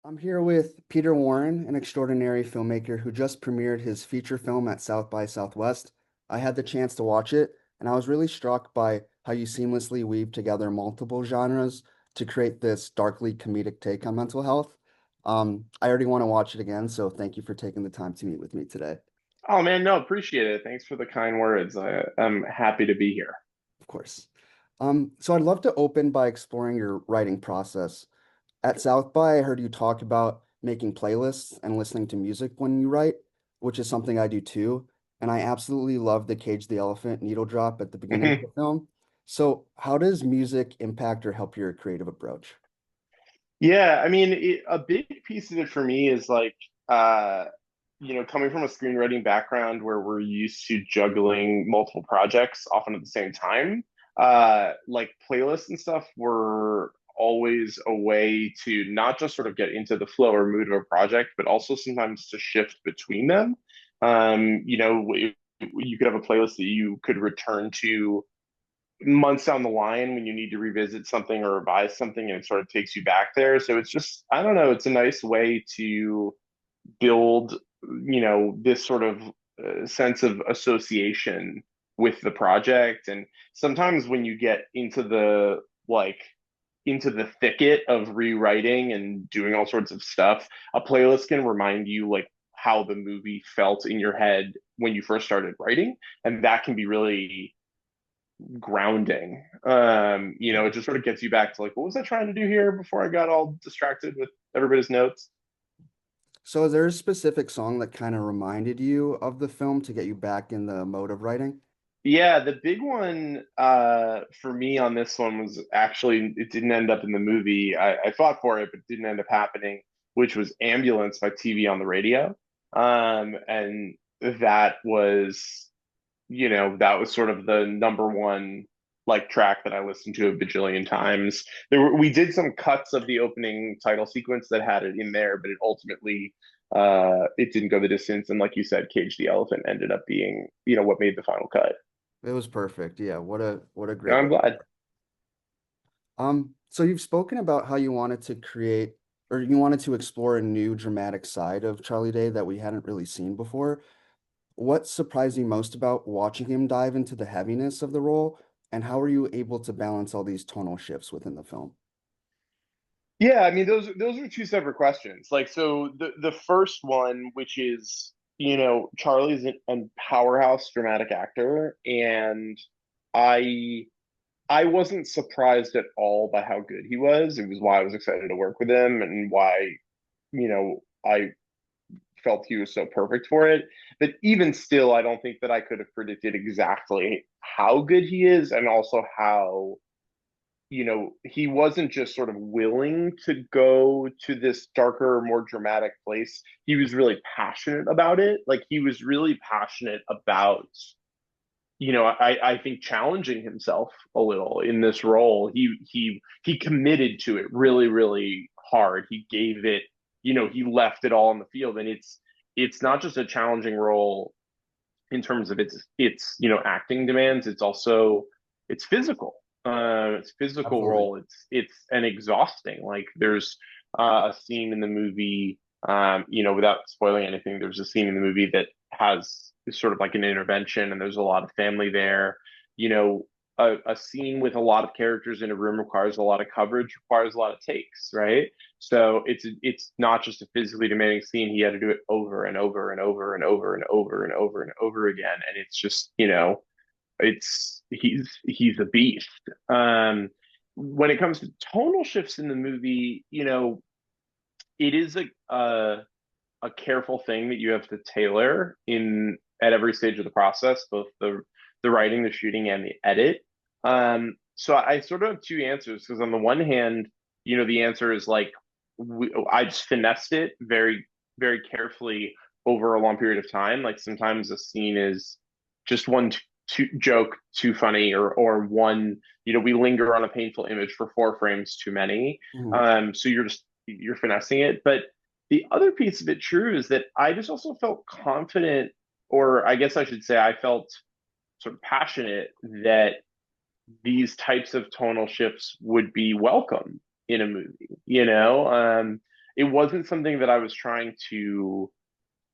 I'm here with Peter Warren, an extraordinary filmmaker who just premiered his feature film at South by Southwest. I had the chance to watch it, and I was really struck by how you seamlessly weave together multiple genres to create this darkly comedic take on mental health. I already want to watch it again, so thank you for taking the time to meet with me today. Oh man, no, appreciate it. Thanks for the kind words. I'm happy to be here. Of course. So I'd love to open by exploring your writing process. At South by, I heard you talk about making playlists and listening to music when you write, which is something I do too. And I absolutely love the Cage the Elephant needle drop at the beginning of the film. So, how does music impact or help your creative approach? Yeah, I mean, a big piece of it for me is like, uh, coming from a screenwriting background where we're used to juggling multiple projects often at the same time, like playlists and stuff were always a way to not just sort of get into the flow or mood of a project, but also sometimes to shift between them. You could have a playlist that you could return to months down the line when you need to revisit something or revise something, and it sort of takes you back there. So it's just, I don't know, it's a nice way to build, this sort of sense of association with the project. And sometimes when you get into the thicket of rewriting and doing all sorts of stuff, a playlist can remind you like how the movie felt in your head when you first started writing, and that can be really grounding. Yeah. It just sort of gets you back to like, what was I trying to do here before I got all distracted with everybody's notes? So, is there a specific song that kind of reminded you of the film to get you back in the mode of writing? Yeah, the big one for me on this one was actually, it didn't end up in the movie. I fought for it, but it didn't end up happening, which was Ambulance by TV on the Radio. And that was, that was sort of the number one like track that I listened to a bajillion times. We did some cuts of the opening title sequence that had it in there, but it ultimately it didn't go the distance. And like you said, Cage the Elephant ended up being, what made the final cut. It was perfect. Yeah, what a And great I'm way. glad. So you've spoken about how you wanted to create or you wanted to explore a new dramatic side of Charlie Day that we hadn't really seen before. What surprised you most about watching him dive into the heaviness of the role, and how were you able to balance all these tonal shifts within the film? Yeah, I mean those are two separate questions. Like so the first one, which is, Charlie's a powerhouse dramatic actor, and I I wasn't surprised at all by how good he was. It was why I was excited to work with him and why, I felt he was so perfect for it. But even still, I don't think that I could have predicted exactly how good he is, and also how, he wasn't just sort of willing to go to this darker, more dramatic place. He was really passionate about it. Like he was really passionate about, I think challenging himself a little in this role. He committed to it really, really hard. He gave it, he left it all on the field. And it's not just a challenging role in terms of its acting demands. It's also it's physical. It's physical Absolutely. role. It's an exhausting. Like there's a scene in the movie. Without spoiling anything, there's a scene in the movie that has sort of like an intervention, and there's a lot of family there. You know, a scene with a lot of characters in a room requires a lot of coverage, requires a lot of takes, right? So it's not just a physically demanding scene. He had to do it over and over and over and over and over and over and over again, and it's just, he's a beast. When it comes to tonal shifts in the movie, it is a careful thing that you have to tailor in at every stage of the process, both the writing, the shooting, and the edit. So I sort of have two answers because on the one hand, the answer is like I just finessed it very, very carefully over a long period of time. Like sometimes a scene is just one joke too funny, or one, we linger on a painful image for 4 frames too many. Mhm. So you're finessing it, but the other piece of it, true, is that I just also felt confident, or I guess I should say, I felt sort of passionate that these types of tonal shifts would be welcome in a movie, it wasn't something that I was trying to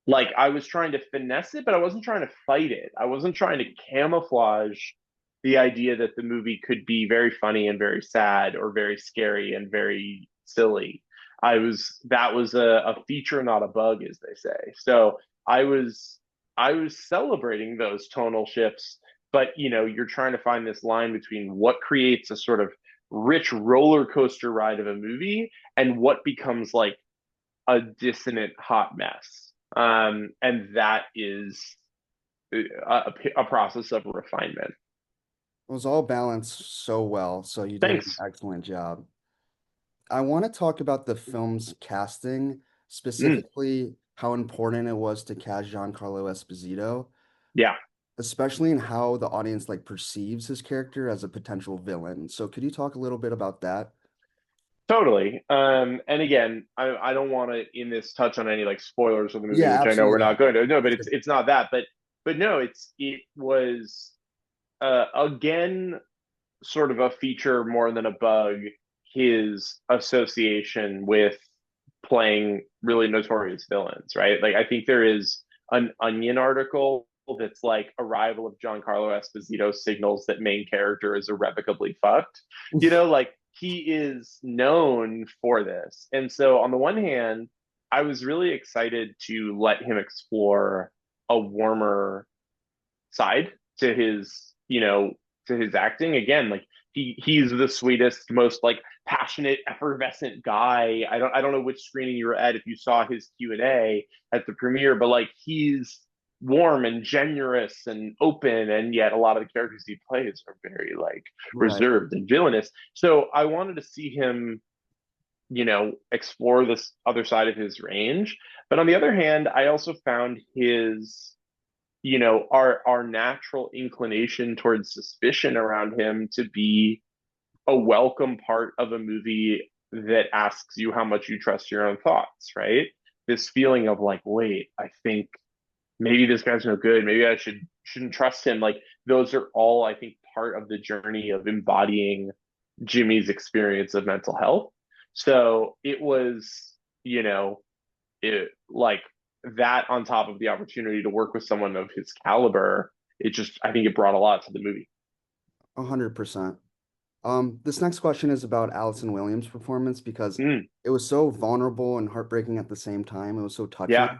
like. I was trying to finesse it, but I wasn't trying to fight it. I wasn't trying to camouflage the idea that the movie could be very funny and very sad or very scary and very silly. That was a feature, not a bug, as they say. So I was I was celebrating those tonal shifts, but you're trying to find this line between what creates a sort of rich roller coaster ride of a movie and what becomes like a dissonant hot mess. And that is a process of refinement. It was all balanced so well, so you did an Thanks. excellent job. I want to talk about the film's casting, Mm, specifically how important it was to cast Giancarlo Esposito, yeah, especially in how the audience like perceives his character as a potential villain. So could you talk a little bit about that? totally. And again, I don't want to in this touch on any like spoilers of the movie, Yeah, which I know we're absolutely not not. going to. No, but That's it's not that. But no, it was again sort of a feature more than a bug, his association with playing really notorious villains, right? Like I think there is an Onion article that's like arrival of Giancarlo Esposito signals that main character is irrevocably fucked. Like he is known for this. And so on the one hand, I was really excited to let him explore a warmer side to his acting. Again, like he's the sweetest, most like passionate, effervescent guy. I don't know which screening you were at if you saw his Q&A at the premiere, but like he's warm and generous and open, and yet a lot of the characters he plays are very like right. reserved and villainous. So I wanted to see him explore this other side of his range. But on the other hand, I also found his our natural inclination towards suspicion around him to be a welcome part of a movie that asks you how much you trust your own thoughts, right? This feeling of like, wait, I think maybe this guy's no good. Maybe I shouldn't trust him. Like those are all, I think, part of the journey of embodying Jimmy's experience of mental health. So it was, like that on top of the opportunity to work with someone of his caliber, I think it brought a lot to the movie. 100%. This next question is about Allison Williams' performance because Mm, it was so vulnerable and heartbreaking at the same time. It was so yeah. touching.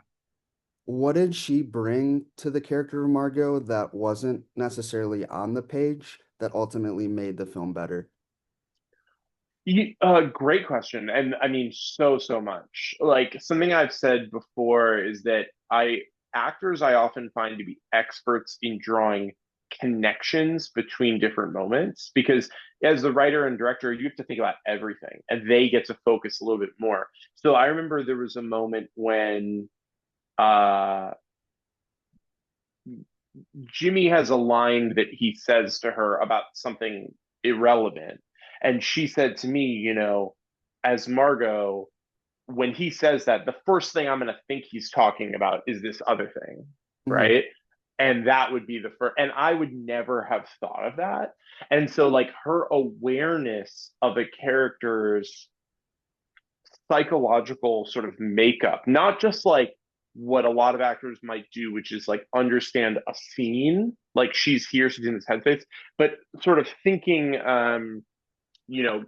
What did she bring to the character of Margot that wasn't necessarily on the page that ultimately made the film better? Great question. And I mean, so much. Like something I've said before is that actors I often find to be experts in drawing connections between different moments because as the writer and director, you have to think about everything and they get to focus a little bit more. So I remember there was a moment when uh Jimmy has a line that he says to her about something irrelevant. And she said to me, as Margot, when he says that, the first thing I'm going to think he's talking about is this other thing, Mhm. right? And that would be the first, and I would never have thought of that. And so, like, her awareness of a character's psychological sort of makeup, not just like what a lot of actors might do, which is like understand a scene, like she's in this headspace, but sort of thinking,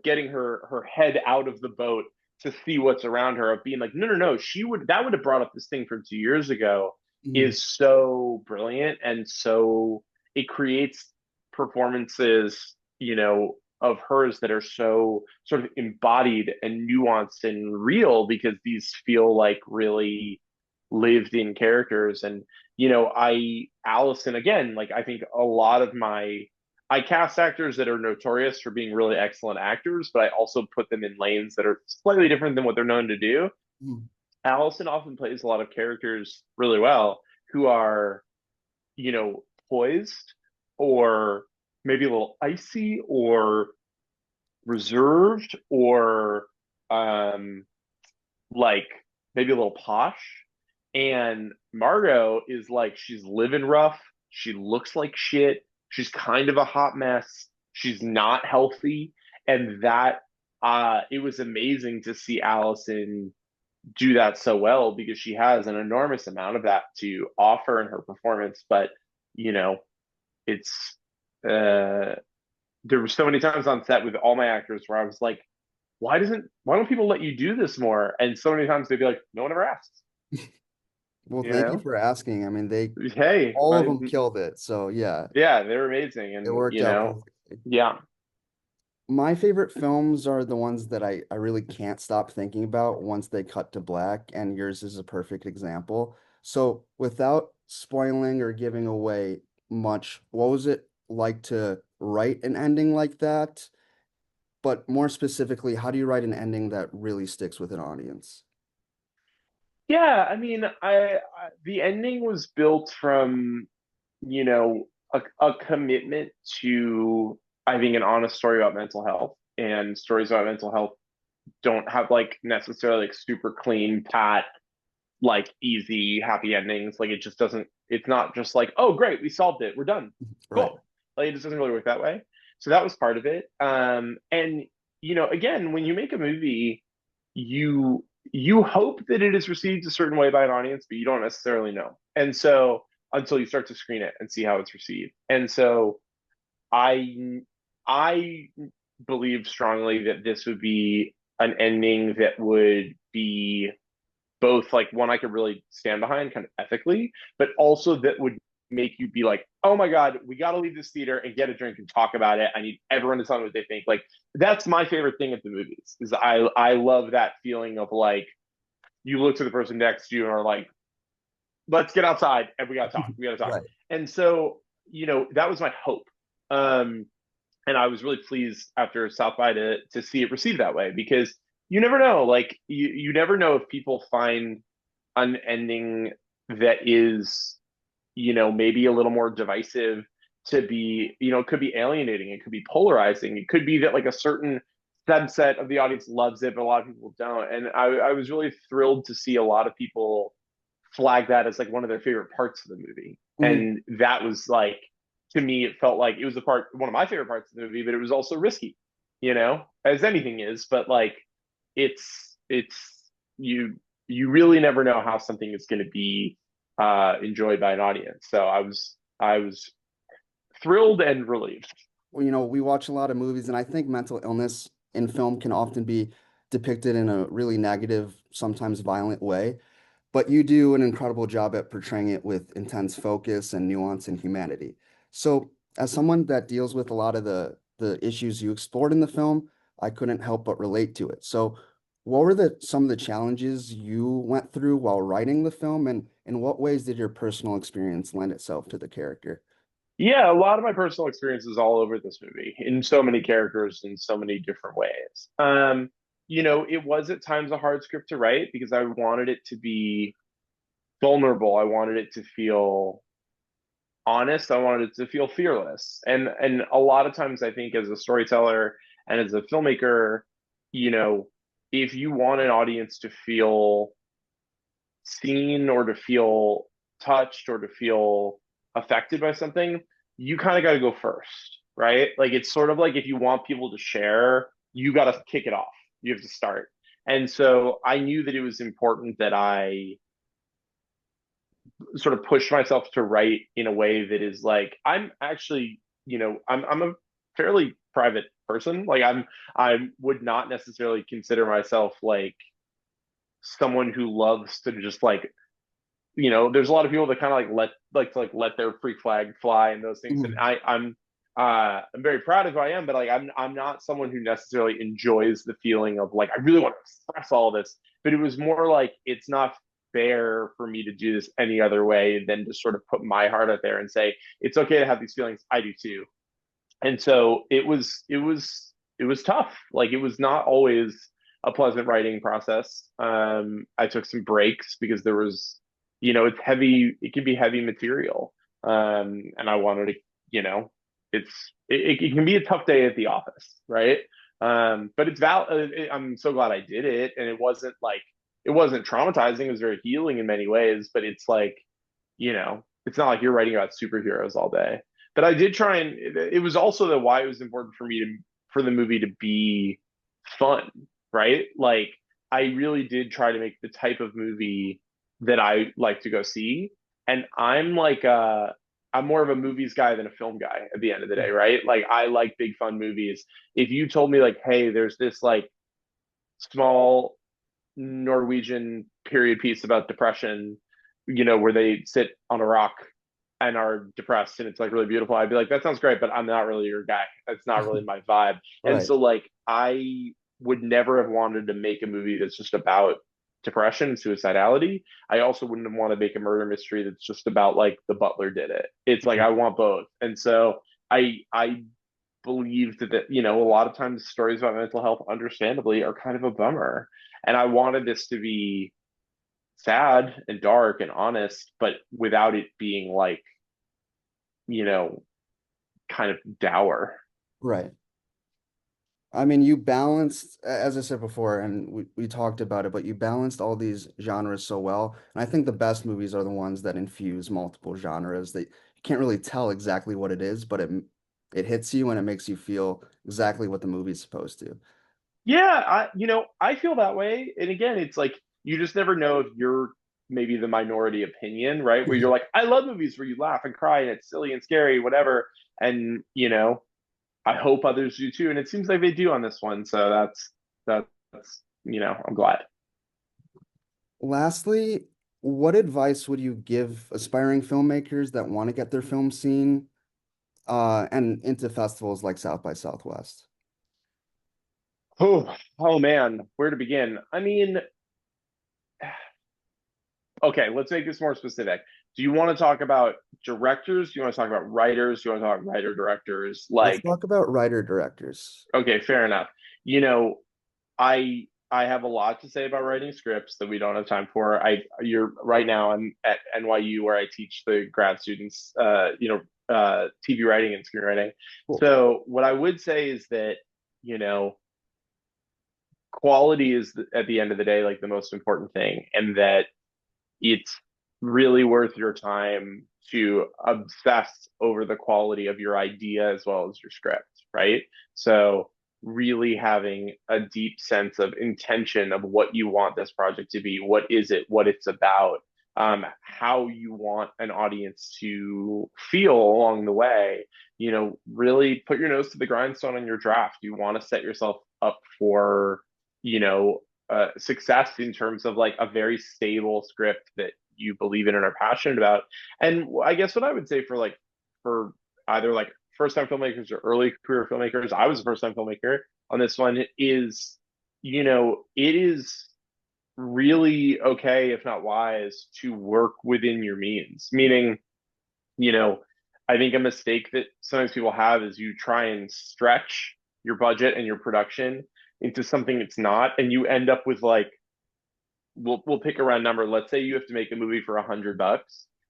getting her head out of the boat to see what's around her, of being like, no, no, no, that would have brought up this thing from 2 years ago, Mhm. is so brilliant and so it creates performances, of hers that are so sort of embodied and nuanced and real because these feel like really lived in characters. And Allison, again, like I think a lot of my I cast actors that are notorious for being really excellent actors, but I also put them in lanes that are slightly different than what they're known to do. Mhm. Allison often plays a lot of characters really well who are, poised or maybe a little icy or reserved or um like maybe a little posh. And Margot is like she's living rough. She looks like shit. She's kind of a hot mess. She's not healthy. And that it was amazing to see Allison. do that so well because she has an enormous amount of that to offer in her performance. But, you know, it's uh there were so many times on set with all my actors where I was like, why don't people let you do this more? And so many times they'd be like, no one ever asks, Well, you thank you know? for asking. I mean, they Hey, all of them killed it. So yeah, yeah, they're amazing. it And, worked out perfectly. yeah. My favorite films are the ones that I really can't stop thinking about once they cut to black, and yours is a perfect example. So, without spoiling or giving away much, what was it like to write an ending like that? But more specifically, how do you write an ending that really sticks with an audience? Yeah, I mean, the ending was built from, a commitment to, I think, an honest story about mental health. And stories about mental health don't have like necessarily like super clean, pat, like easy, happy endings. Like it just doesn't, it's not just like, oh, great, we solved it, we're done. Right. Cool. Like it just doesn't really work that way. So that was part of it. And again, when you make a movie, you hope that it is received a certain way by an audience, but you don't necessarily know. And so until you start to screen it and see how it's received. And so I I believe strongly that this would be an ending that would be both like one I could really stand behind kind of ethically, but also that would make you be like, oh my God, we got to leave this theater and get a drink and talk about it. I need everyone to tell me what they think. Like that's my favorite thing at the movies is I love that feeling of like you look to the person next to you and are like, let's get outside and we got to talk. We got to talk. Right. And so, that was my hope. Um, and I was really pleased after South by to see it received that way because you never know. Like you never know if people find an ending that is, maybe a little more divisive to be, it could be alienating, it could be polarizing, it could be that like a certain subset of the audience loves it, but a lot of people don't. And I was really thrilled to see a lot of people flag that as like one of their favorite parts of the movie. Mhm. And that was like, to me, it felt like it was one of my favorite parts of the movie, but it was also risky, as anything is. But like, it's you really never know how something is going to be enjoyed by an audience. So I was thrilled and relieved. Well, we watch a lot of movies, and I think mental illness in film can often be depicted in a really negative, sometimes violent way. But you do an incredible job at portraying it with intense focus and nuance and humanity. So, as someone that deals with a lot of the issues you explored in the film, I couldn't help but relate to it. So, what were the some of the challenges you went through while writing the film, and in what ways did your personal experience lend itself to the character? Yeah, a lot of my personal experiences all over this movie in so many characters in so many different ways. It was at times a hard script to write because I wanted it to be vulnerable. I wanted it to feel honest. I wanted it to feel fearless. And a lot of times I think as a storyteller and as a filmmaker, you know, if you want an audience to feel seen or to feel touched or to feel affected by something, you kind of got to go first, right? Like it's sort of like if you want people to share, you got to kick it off. You have to start. And so I knew that it was important that I sort of push myself to write in a way that is like I'm actually, I'm a fairly private person. Like I would not necessarily consider myself like someone who loves to just like, there's a lot of people that kind of like let their freak flag fly and those things. And Mhm. I'm very proud of who I am, but like I'm not someone who necessarily enjoys the feeling of like I really want to express all this. But it was more like it's not fair for me to do this any other way than to sort of put my heart out there and say it's okay to have these feelings. I do too. And so it was tough. Like it was not always a pleasant writing process. I took some breaks because there was, it's heavy. It can be heavy material, and I wanted to, you know, it can be a tough day at the office, right? But I'm so glad I did it, and it wasn't traumatizing. It was very healing in many ways, but it's like, it's not like you're writing about superheroes all day. But I did try and it was also why it was important for me for the movie to be fun, right? Like I really did try to make the type of movie that I like to go see. And I'm more of a movies guy than a film guy at the end of the day, right? Like I like big fun movies. If you told me like, hey, there's this like small Norwegian period piece about depression, where they sit on a rock and are depressed and it's like really beautiful, I'd be like, that sounds great, but I'm not really your guy. That's not really my vibe. And Right. so like I would never have wanted to make a movie that's just about depression and suicidality. I also wouldn't have wanted to make a murder mystery that's just about like the butler did it. It's like I want both. And so I believed that, a lot of times stories about mental health understandably are kind of a bummer. And I wanted this to be sad and dark and honest, but without it being like, you know, kind of dour. Right. I mean, you balanced, as I said before, and we talked about it, but you balanced all these genres so well. And I think the best movies are the ones that infuse multiple genres that you can't really tell exactly what it is, but it hits you and it makes you feel exactly what the movie's supposed to. Yeah, I feel that way. And again, it's like you just never know if you're maybe the minority opinion, right? Where you're like, I love movies where you laugh and cry and it's silly and scary, whatever. And, I hope others do too. And it seems like they do on this one. So that's, I'm glad. Lastly, what advice would you give aspiring filmmakers that want to get their film seen and into festivals like South by Southwest? Oh man, where to begin? I mean, okay, let's make this more specific. Do you want to talk about directors? Do you want to talk about writers? Do you want to talk about writer directors? Let's Like, talk about writer directors. okay, fair enough. You know, I have a lot to say about writing scripts that we don't have time for. You're right now I'm at NYU where I teach the grad students TV writing and screenwriting. Cool. So what I would say is that, you know, quality is at the end of the day like the most important thing, and that it's really worth your time to obsess over the quality of your idea as well as your script, right? So really having a deep sense of intention of what you want this project to be, what is it, what it's about, how you want an audience to feel along the way. Really put your nose to the grindstone on your draft. You want to set yourself up for, success in terms of like a very stable script that you believe in and are passionate about. And I guess what I would say for either like first time filmmakers or early career filmmakers, I was a first time filmmaker on this one, is, it is really okay, if not wise, to work within your means. Meaning, you know, I think a mistake that sometimes people have is you try and stretch your budget and your production into something it's not, and you end up with like, we'll pick a round number. Let's say you have to make a movie for $100.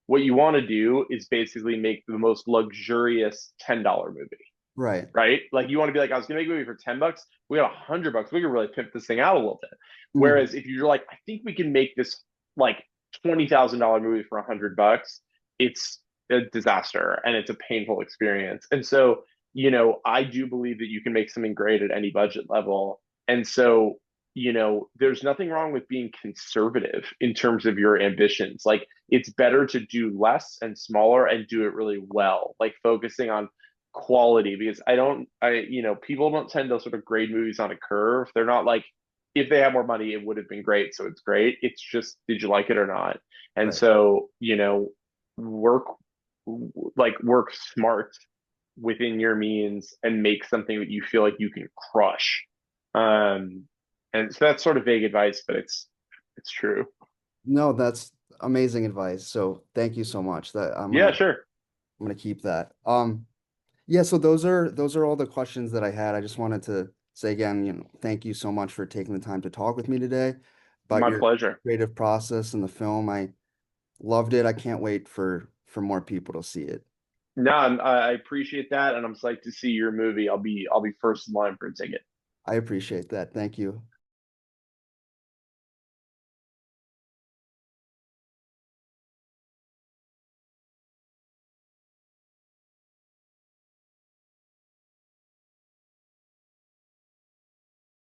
What you want to do is basically make the most luxurious $10 movie, Right. right? Like you want to be like, I was gonna make a movie for $10. We got $100. We can really pimp this thing out a little bit. Mhm. Whereas if you're like, I think we can make this like $20,000 movie for $100, it's a disaster and it's a painful experience. And so, I do believe that you can make something great at any budget level. And so, there's nothing wrong with being conservative in terms of your ambitions. Like it's better to do less and smaller and do it really well, like focusing on quality, because people don't tend to sort of grade movies on a curve. They're not like, if they had more money, it would have been great. So it's great. It's just, did you like it or not? And Right. so, work work smart within your means and make something that you feel like you can crush. Um, and so that's sort of vague advice, but it's true. No, that's amazing advice. So thank you so much. That Yeah, sure. I'm gonna keep that. Yeah, so those are all the questions that I had. I just wanted to say again, thank you so much for taking the time to talk with me today about My your pleasure. creative process in the film. I loved it. I can't wait for more people to see it. No, I appreciate that, and I'm psyched to see your movie. I'll be first in line for a ticket. I appreciate that. Thank you.